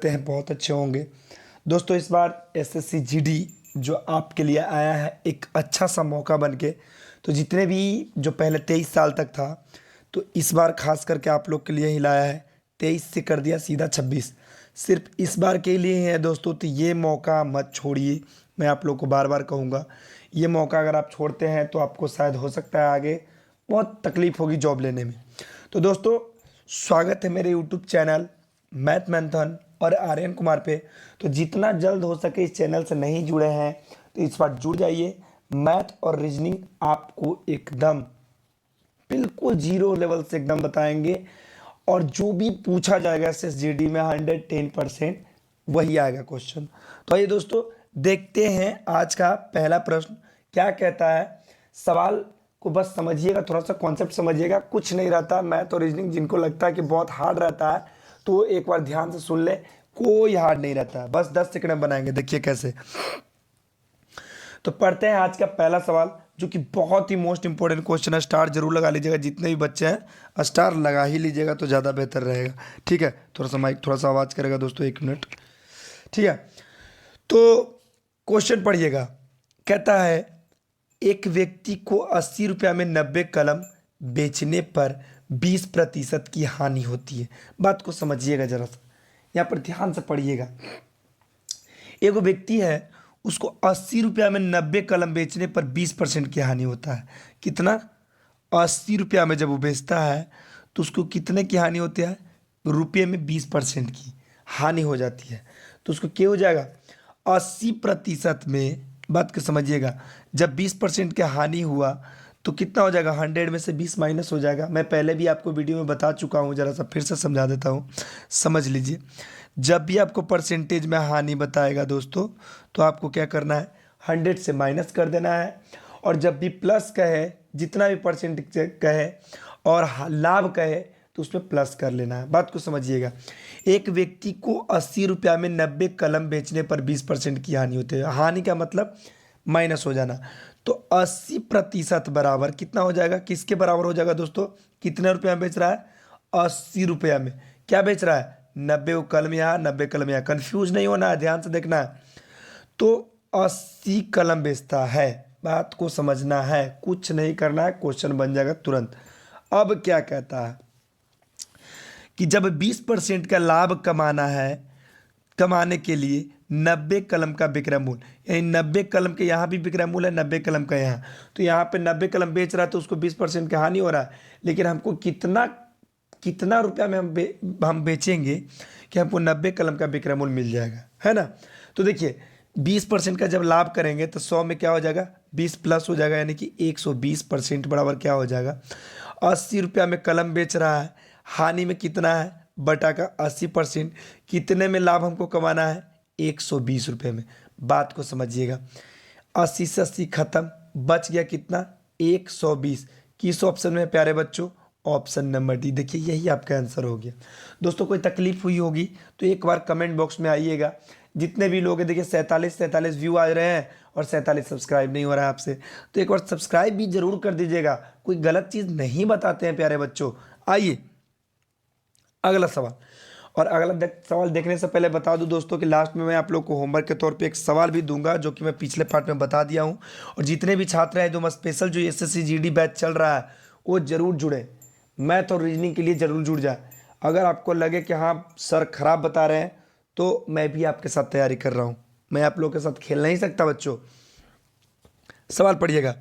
करते हैं बहुत अच्छे होंगे। दोस्तों इस बार एसएससी जीडी जो आपके लिए आया है एक अच्छा सा मौका बन के, तो जितने भी जो पहले 23 साल तक था, तो इस बार खास करके आप लोग के लिए ही लाया है। 23 से कर दिया सीधा 26, सिर्फ इस बार के लिए ही है दोस्तों। तो ये मौका मत छोड़िए, मैं आप लोग को बार बार कहूँगा। ये मौका अगर आप छोड़ते हैं तो आपको शायद हो सकता है आगे बहुत तकलीफ होगी जॉब लेने में। तो दोस्तों स्वागत है मेरे यूट्यूब चैनल मैथ मैंथन और आर्यन कुमार पे। तो जितना जल्द हो सके इस चैनल से नहीं जुड़े हैं तो इस बार जुड़ जाइए। मैथ और रीजनिंग आपको एकदम बिल्कुल जीरो लेवल से एकदम बताएंगे, और जो भी पूछा जाएगा एसएसजीडी में 110% वही आएगा क्वेश्चन। तो आइए दोस्तों देखते हैं आज का पहला प्रश्न क्या कहता है। सवाल को बस समझिएगा, थोड़ा सा कॉन्सेप्ट समझिएगा, कुछ नहीं रहता। मैथ और रीजनिंग जिनको लगता है कि बहुत हार्ड रहता है तो एक बार ध्यान से सुन ले, कोई हार्ड नहीं रहता, बस 10 सेकंड में बनाएंगे। देखिए कैसे। तो पढ़ते हैं आज का पहला सवाल जो कि बहुत ही मोस्ट इंपॉर्टेंट क्वेश्चन है। स्टार जरूर लगा लीजिएगा, जितने भी बच्चे हैं स्टार लगा ही लीजिएगा तो ज़्यादा बेहतर रहेगा। ठीक है, थोड़ा सा माइक थोड़ा सा आवाज़ करेगा दोस्तों, 1 मिनट। ठीक है, तो क्वेश्चन पढ़िएगा। कहता है एक व्यक्ति को 80 रुपया में 90 कलम बेचने पर 20% की हानि होती है। बात को समझिएगा जरा सा, यहाँ पर ध्यान से पढ़िएगा। एक व्यक्ति है, उसको 80 रुपया में 90 कलम बेचने पर 20% की हानि होता है। कितना? 80 रुपया में जब वो बेचता है तो उसको कितने की हानि होती है? रुपये में 20% की हानि हो जाती है। तो उसको क्या हो जाएगा? 80% में, बात को समझिएगा, जब 20% की हानि हुआ तो कितना हो जाएगा? 100 में से 20 माइनस हो जाएगा। मैं पहले भी आपको वीडियो में बता चुका हूँ, ज़रा सा फिर से समझा देता हूँ, समझ लीजिए। जब भी आपको परसेंटेज में हानि बताएगा दोस्तों तो आपको क्या करना है? 100 से माइनस कर देना है। और जब भी प्लस कहे, जितना भी परसेंटेज कहे और लाभ कहे तो उसमें प्लस कर लेना है। बात को समझिएगा। एक व्यक्ति को 80 रुपया में 90 कलम बेचने पर 20% की हानि होती है। हानि का मतलब माइनस हो जाना। तो 80% बराबर कितना हो जाएगा? किसके बराबर हो जाएगा दोस्तों? कितने रुपया में बेच रहा है? 80 रुपया में। क्या बेच रहा है? 90 कलम यहाँ, 90 कलम यहाँ। कंफ्यूज नहीं होना है, ध्यान से देखना है। तो 80 कलम बेचता है, बात को समझना है, कुछ नहीं करना है, क्वेश्चन बन जाएगा तुरंत। अब क्या कहता है कि जब 20% का लाभ कमाना है, कमाने के लिए 90 कलम का विक्रय मूल्य, यानी 90 कलम के यहाँ भी विक्रय मूल्य है, 90 कलम का यहाँ, तो यहाँ पे 90 कलम बेच रहा है तो उसको 20% का हानि हो रहा है। लेकिन हमको कितना रुपया में हम बेचेंगे कि हमको 90 कलम का विक्रय मूल्य मिल जाएगा, है ना। तो देखिए 20% का जब लाभ करेंगे तो 100 में क्या हो जाएगा? 20 प्लस हो जाएगा, यानी कि 120% बराबर क्या हो जाएगा? 80 रुपया में कलम बेच रहा है, हानि में कितना है? बटा का 80%। कितने में लाभ हमको कमाना है? 120 रुपये में। बात को समझिएगा। 80 से 80 खत्म, बच गया कितना? 120। किस ऑप्शन में प्यारे बच्चों? Option number D. देखिए यही आपका आंसर हो गया। दोस्तों कोई तकलीफ हुई होगी तो एक बार कमेंट बॉक्स में आइएगा। जितने भी लोग हैं, देखिए 47 व्यू आ रहे हैं और 47 सब्सक्राइब नहीं हो रहा है आपसे, तो एक बार सब्सक्राइब भी जरूर कर दीजिएगा। कोई गलत चीज़ नहीं बताते हैं प्यारे बच्चों। आइए अगला सवाल। और अगला सवाल देखने से पहले बता दूं दोस्तों कि लास्ट में मैं आप लोग को होमवर्क के तौर पे एक सवाल भी दूंगा जो कि मैं पिछले पार्ट में बता दिया हूं। और जितने भी छात्र हैं जो स्पेशल जो एसएससी जीडी बैच चल रहा है वो जरूर जुड़े, मैथ और रीजनिंग के लिए जरूर जुड़ जाए। अगर आपको लगे कि हाँ सर खराब बता रहे हैं तो मैं भी आपके साथ तैयारी कर रहा हूँ, मैं आप लोग के साथ खेल नहीं सकता बच्चों। सवाल पढ़िएगा।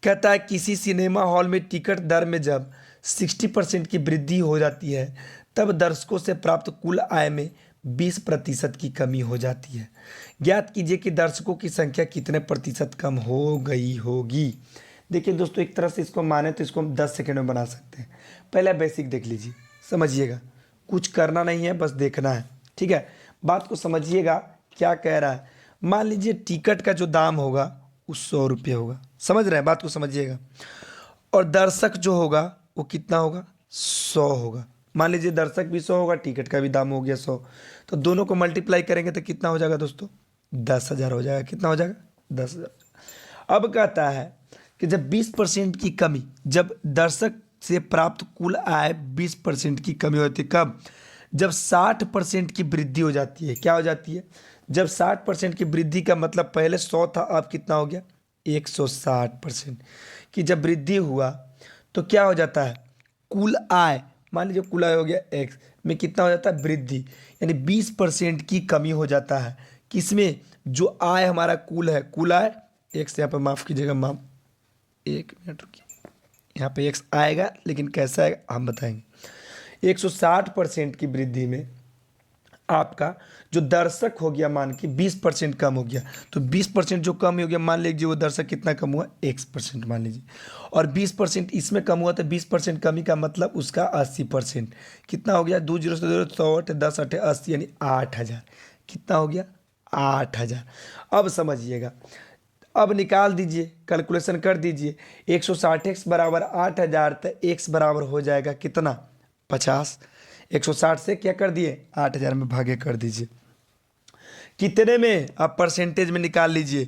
कहता है किसी सिनेमा हॉल में टिकट दर में जब 60% की वृद्धि हो जाती है तब दर्शकों से प्राप्त कुल आय में 20% की कमी हो जाती है। ज्ञात कीजिए कि दर्शकों की संख्या कितने प्रतिशत कम हो गई होगी। देखिए दोस्तों एक तरह से इसको माने तो इसको हम 10 सेकंड में बना सकते हैं। पहले बेसिक देख लीजिए, समझिएगा, कुछ करना नहीं है, बस देखना है। ठीक है, बात को समझिएगा क्या कह रहा है। मान लीजिए टिकट का जो दाम होगा वो 100 रुपये होगा, समझ रहे हैं, बात को समझिएगा। और दर्शक जो होगा वो कितना होगा? 100 होगा। मान लीजिए दर्शक भी 100 होगा, टिकट का भी दाम हो गया 100, तो दोनों को मल्टीप्लाई करेंगे तो कितना हो जाएगा दोस्तों? 10,000 हो जाएगा। कितना हो जाएगा? 10,000। अब कहता है कि जब 20% की कमी, जब दर्शक से प्राप्त कुल आय 20% की कमी होती है, कब? जब 60% की वृद्धि हो जाती है, क्या हो जाती है, जब 60% की वृद्धि का मतलब पहले 100 था, अब कितना हो गया 160% की जब वृद्धि हुआ तो क्या हो जाता है, कुल आय, मान लीजिए कुल आय हो गया एक्स में कितना हो जाता है वृद्धि, यानी 20% की कमी हो जाता है किसमें, जो आय हमारा कुल है, कुल आय एक्स, यहाँ पर माफ़ कीजिएगा माफ, 1 मिनट रुकिए, यहाँ पे एक्स आएगा लेकिन कैसा आएगा हम बताएंगे। 160% की वृद्धि में आपका जो दर्शक हो गया मान के 20% कम हो गया, तो 20% जो कम हो गया, मान लीजिए वो दर्शक कितना कम हुआ x% मान लीजिए, और 20% इसमें कम हुआ, तो 20% कमी का मतलब उसका 80% कितना हो गया, 2 जीरो से 2 100 10 8 80 यानी 8000, कितना हो गया 8000। अब समझिएगा, अब निकाल दीजिए, कैलकुलेशन कर दीजिए, 160x बराबर 8000, तो x बराबर हो जाएगा कितना 50, 160 से क्या कर दिए 8000 में भागे कर दीजिए, कितने में आप परसेंटेज में निकाल लीजिए,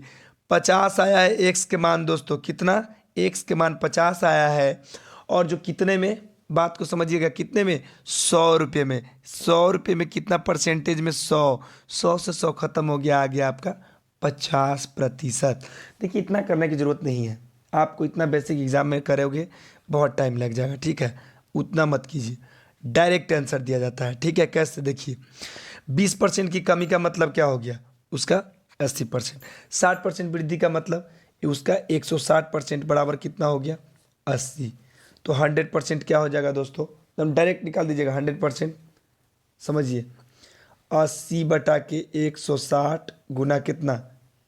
50 आया है एक्स के मान दोस्तों, कितना एक्स के मान 50 आया है, और जो कितने में, बात को समझिएगा, कितने में 100 रुपये में, 100 रुपये में कितना परसेंटेज में 100 से 100 खत्म हो गया, आ गया आपका 50%। देखिए इतना करने की ज़रूरत नहीं है, आपको इतना बेसिक एग्जाम में करोगे बहुत टाइम लग जाएगा, ठीक है, उतना मत कीजिए, डायरेक्ट आंसर दिया जाता है, ठीक है। कैसे, देखिए 20% की कमी का मतलब क्या हो गया, उसका 80%, 60% वृद्धि का मतलब उसका 160% बराबर कितना हो गया 80, तो 100% क्या हो जाएगा दोस्तों, एकदम डायरेक्ट निकाल दीजिएगा 100%, समझिए 80 बटा के 160 गुना कितना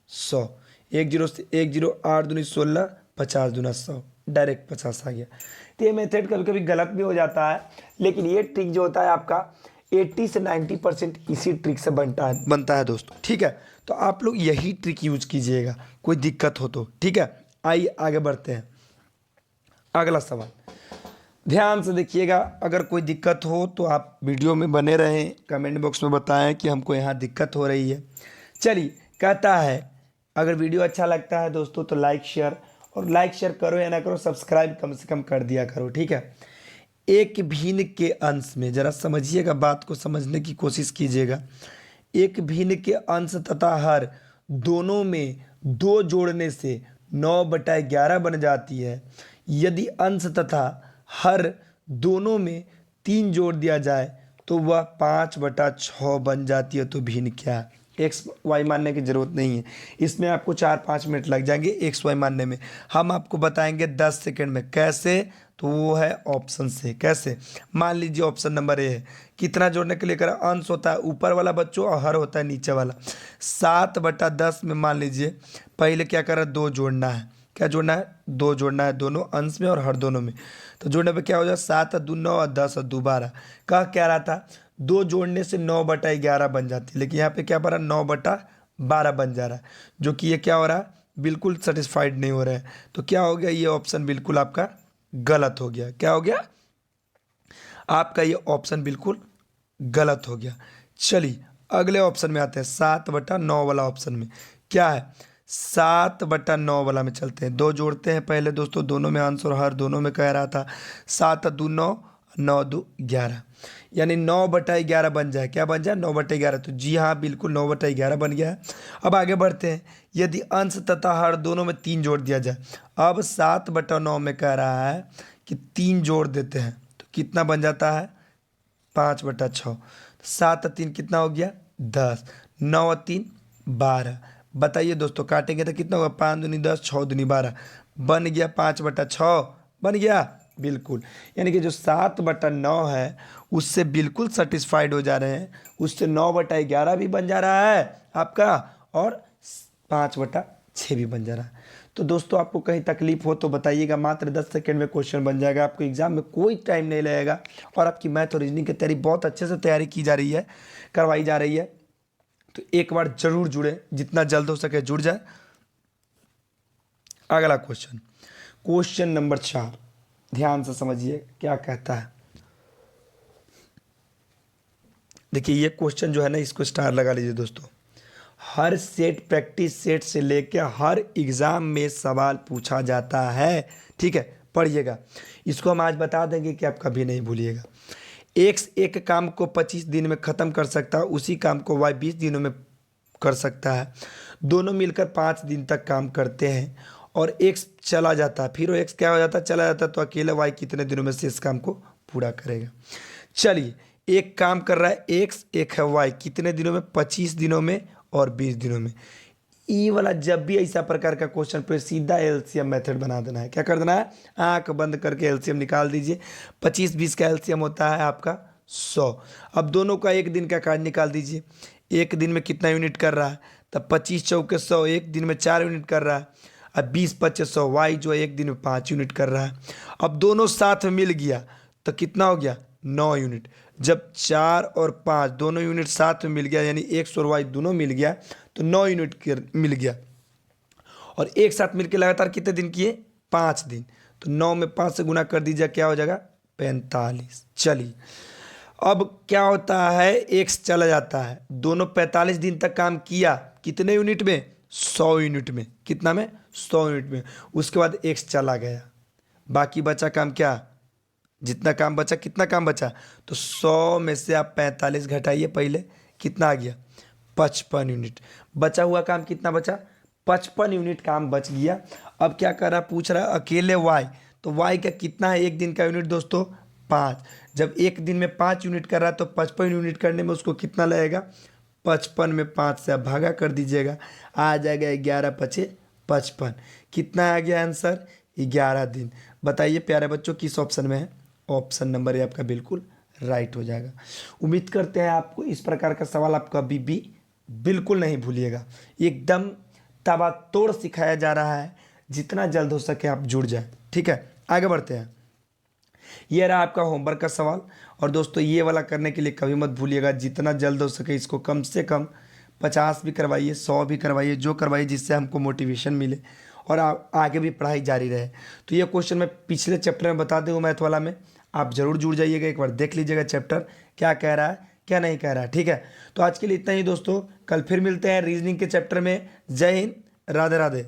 100, 1 जीरो से 1 जीरो 8 दूनी 16, 50 दूना 100, डायरेक्ट 50 आ गया। तो ये मेथड कभी कभी गलत भी हो जाता है, लेकिन ये ट्रिक जो होता है आपका 80 से 90% इसी ट्रिक से बनता है दोस्तों, ठीक है। तो आप लोग यही ट्रिक यूज कीजिएगा, कोई दिक्कत हो तो, ठीक है। आइए आगे बढ़ते हैं, अगला सवाल ध्यान से देखिएगा, अगर कोई दिक्कत हो तो आप वीडियो में बने रहें, कमेंट बॉक्स में बताएं कि हमको यहाँ दिक्कत हो रही है। चलिए, कहता है अगर वीडियो अच्छा लगता है दोस्तों तो लाइक शेयर, और लाइक शेयर करो या ना करो, सब्सक्राइब कम से कम कर दिया करो, ठीक है। एक भिन्न के अंश में, जरा समझिएगा, बात को समझने की कोशिश कीजिएगा, एक भिन्न के अंश तथा हर दोनों में 2 जोड़ने से 9/11 बन जाती है। यदि अंश तथा हर दोनों में 3 जोड़ दिया जाए तो वह 5/6 बन जाती है। तो भिन्न क्या है, एक्स वाई मानने की ज़रूरत नहीं है, इसमें आपको 4-5 मिनट लग जाएंगे एक्स वाई मानने में, हम आपको बताएंगे 10 सेकंड में। कैसे, तो वो है ऑप्शन से। कैसे, मान लीजिए ऑप्शन नंबर ए है, कितना जोड़ने के लिए करा, अंश होता है ऊपर वाला बच्चों और हर होता है नीचे वाला। 7/10 में मान लीजिए पहले क्या करा, 2 जोड़ना है, क्या जोड़ना है 2 जोड़ना है, दोनों अंश में और हर दोनों में। तो जोड़ने पे क्या हो जाए, 7 और 2 9 और 10 और 2 12। कह क्या रहा था, 2 जोड़ने से 9/11 बन जाती है, लेकिन यहाँ पे क्या बन रहा 9/12 बन जा रहा है, जो कि ये क्या हो रहा है, बिल्कुल सेटिस्फाइड नहीं हो रहा है। तो क्या हो गया, ये ऑप्शन बिल्कुल आपका गलत हो गया। क्या हो गया, आपका ये ऑप्शन बिल्कुल गलत हो गया। चलिए अगले ऑप्शन में आते हैं, 7/9 वाला ऑप्शन में क्या है, 7/9 वाला में चलते हैं। 2 जोड़ते हैं पहले दोस्तों, दोनों में अंश और हर दोनों में कह रहा था, 7 और 2 9, 9 2 11, यानी 9/11 बन जाए। क्या बन जाए, 9/11। तो जी हाँ, बिल्कुल 9/11 बन गया है। अब आगे बढ़ते हैं, यदि अंश तथा हर दोनों में 3 जोड़ दिया जाए, अब 7/9 में कह रहा है कि 3 जोड़ देते हैं तो कितना बन जाता है 5/6, 7 और 3 कितना हो गया 10, 9 और 3 12। बताइए दोस्तों, काटेंगे तो कितना होगा, 5 दूनी 10, 6 दूनी 12, बन गया 5/6, बन गया बिल्कुल। यानी कि जो 7/9 है उससे बिल्कुल सेटिस्फाइड हो जा रहे हैं, उससे 9/11 भी बन जा रहा है आपका, और 5/6 भी बन जा रहा है। तो दोस्तों आपको कहीं तकलीफ हो तो बताइएगा, मात्र 10 सेकंड में क्वेश्चन बन जाएगा, आपको एग्जाम में कोई टाइम नहीं लगेगा, और आपकी मैथ और रीजनिंग की तैयारी बहुत अच्छे से तैयारी की जा रही है, करवाई जा रही है। तो एक बार जरूर जुड़े, जितना जल्द हो सके जुड़ जाए। अगला क्वेश्चन, क्वेश्चन नंबर 4, ध्यान से समझिए क्या कहता है। देखिए ये क्वेश्चन जो है ना, इसको स्टार लगा लीजिए दोस्तों। हर सेट प्रैक्टिस सेट से लेकर हर एग्जाम में सवाल पूछा जाता है, ठीक है, पढ़िएगा, इसको हम आज बता देंगे कि आप कभी नहीं भूलिएगा। एक्स एक काम को 25 दिन में ख़त्म कर सकता है, उसी काम को वाई 20 दिनों में कर सकता है। दोनों मिलकर 5 दिन तक काम करते हैं और एक्स चला जाता है, फिर वो एक्स क्या हो जाता है, चला जाता है, तो अकेले वाई कितने दिनों में से इस काम को पूरा करेगा। चलिए, एक काम कर रहा है एक्स, एक है वाई, कितने दिनों में, 25 दिनों में और 20 दिनों में। ई वाला जब भी ऐसा प्रकार का क्वेश्चन पे सीधा एलसीएम मेथड बना देना है। क्या कर देना है, आंख बंद करके एलसीएम निकाल दीजिए। 25-20 का एलसीएम होता है आपका 100। अब दोनों का एक दिन का कार्य निकाल दीजिए। एक दिन में कितना यूनिट कर रहा है, तब 25 चौके 100, एक दिन में 4 यूनिट कर रहा है। अब 20-25 वाई जो है एक दिन में 5 यूनिट कर रहा है। अब दोनों साथ में मिल गया तो कितना हो गया, 9 यूनिट। जब 4 और 5 दोनों यूनिट साथ में मिल गया, यानी एक्स और वाई दोनों मिल गया, तो 9 यूनिट मिल गया। और एक साथ मिलकर लगातार कितने दिन किए, 5 दिन। तो 9 में 5 से गुना कर दीजिए, क्या हो जाएगा, 45। चलिए, अब क्या होता है, एक्स चला जाता है, दोनों 45 दिन तक काम किया, कितने यूनिट में, 100 यूनिट में। कितना में, 100 यूनिट में। उसके बाद एक्स चला गया, बाकी बचा काम क्या, जितना काम बचा, कितना काम बचा, तो 100 में से आप 45 घटाइए पहले, कितना आ गया, 55 यूनिट। बचा हुआ काम कितना बचा, 55 यूनिट काम बच गया। अब क्या कर रहा, पूछ रहा अकेले वाई, तो वाई का कितना है एक दिन का यूनिट दोस्तों, 5। जब एक दिन में 5 यूनिट कर रहा है तो 55 यूनिट करने में उसको कितना लगेगा, 55 में 5 से आप भागा कर दीजिएगा, आ जाएगा 11×5=55। कितना आ गया आंसर, 11 दिन। बताइए प्यारे बच्चों किस ऑप्शन में है, ऑप्शन नंबर ए आपका बिल्कुल राइट हो जाएगा। उम्मीद करते हैं आपको इस प्रकार का सवाल आप कभी भी बिल्कुल नहीं भूलिएगा, एकदम तबातोड़ सिखाया जा रहा है, जितना जल्द हो सके आप जुड़ जाए। ठीक है, आगे बढ़ते हैं। ये रहा आपका होमवर्क का सवाल। और दोस्तों ये वाला करने के लिए कभी मत भूलिएगा, जितना जल्द हो सके इसको कम से कम 50 भी करवाइए, 100 भी करवाइए, जो करवाइए जिससे हमको मोटिवेशन मिले और आगे भी पढ़ाई जारी रहे। तो ये क्वेश्चन मैं पिछले चैप्टर में बता दूँ मैथ वाला में, आप ज़रूर जुड़ जाइएगा, एक बार देख लीजिएगा चैप्टर क्या कह रहा है क्या नहीं कह रहा है। ठीक है, तो आज के लिए इतना ही दोस्तों, कल फिर मिलते हैं रीजनिंग के चैप्टर में। जय हिंद, राधे राधे।